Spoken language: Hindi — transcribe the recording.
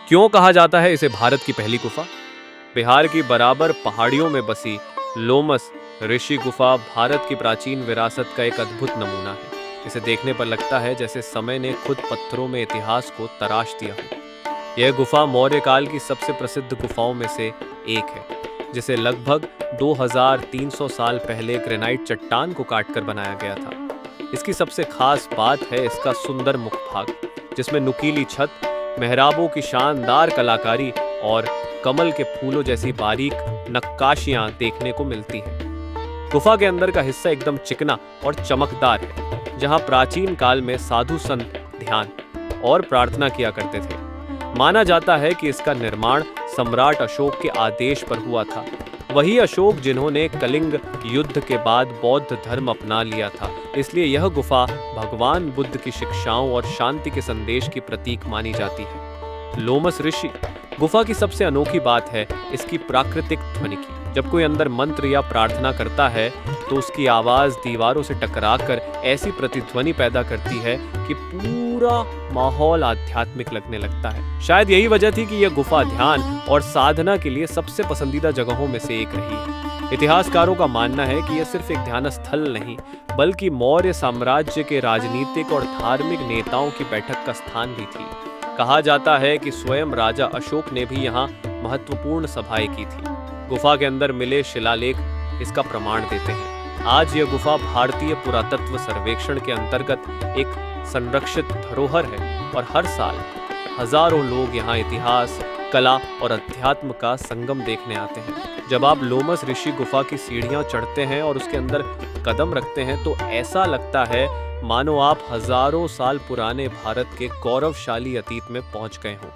क्यों कहा जाता है इसे भारत की पहली गुफा? बिहार की बराबर पहाड़ियों में बसी लोमस ऋषि गुफा भारत की प्राचीन विरासत का एक अद्भुत नमूना है। इसे देखने पर लगता है जैसे समय ने खुद पत्थरों में इतिहास को तराश दिया हो। यह गुफा मौर्य काल की सबसे प्रसिद्ध गुफाओं में से एक है, जिसे लगभग 2300 साल पहले ग्रेनाइट चट्टान को काटकर बनाया गया था। इसकी सबसे खास बात है इसका सुंदर मुखभाग, जिसमें नुकीली छत, मेहराबों की शानदार कलाकारी और कमल के फूलों जैसी बारीक नक्काशियां देखने को मिलती हैं। गुफा के अंदर का हिस्सा एकदम चिकना और चमकदार है, जहां प्राचीन काल में साधु संत ध्यान और प्रार्थना किया करते थे। माना जाता है कि इसका निर्माण सम्राट अशोक के आदेश पर हुआ था। वही अशोक जिन्होंने कलिंग युद्ध के बाद बौद्ध धर्म अपना लिया था। इसलिए यह गुफा भगवान बुद्ध की शिक्षाओं और शांति के संदेश की प्रतीक मानी जाती है। लोमस ऋषि गुफा की सबसे अनोखी बात है इसकी प्राकृतिक ध्वनि की। जब कोई अंदर मंत्र या प्रार्थना करता है तो उसकी आवाज दीवारों से टकराकर ऐसी प्रतिध्वनि पैदा करती है कि पूरा माहौल आध्यात्मिक लगने लगता है। शायद यही वजह थी कि यह गुफा ध्यान और साधना के लिए सबसे पसंदीदा जगहों में से एक रही है। इतिहासकारों का मानना है कि यह सिर्फ एक ध्यान स्थल नहीं, बल्कि मौर्य साम्राज्य के राजनीतिक और धार्मिक नेताओं की बैठक का स्थान भी थी। कहा जाता है कि स्वयं राजा अशोक ने भी यहाँ महत्वपूर्ण सभाएं की थी। गुफा के अंदर मिले शिलालेख इसका प्रमाण देते हैं। आज यह गुफा भारतीय पुरातत्व सर्वेक्षण के अंतर्गत एक संरक्षित धरोहर है और हर साल हजारों लोग यहाँ इतिहास, कला और अध्यात्म का संगम देखने आते हैं। जब आप लोमस ऋषि गुफा की सीढ़ियां चढ़ते हैं और उसके अंदर कदम रखते हैं तो ऐसा लगता है मानो आप हजारों साल पुराने भारत के गौरवशाली अतीत में पहुंच गए हों।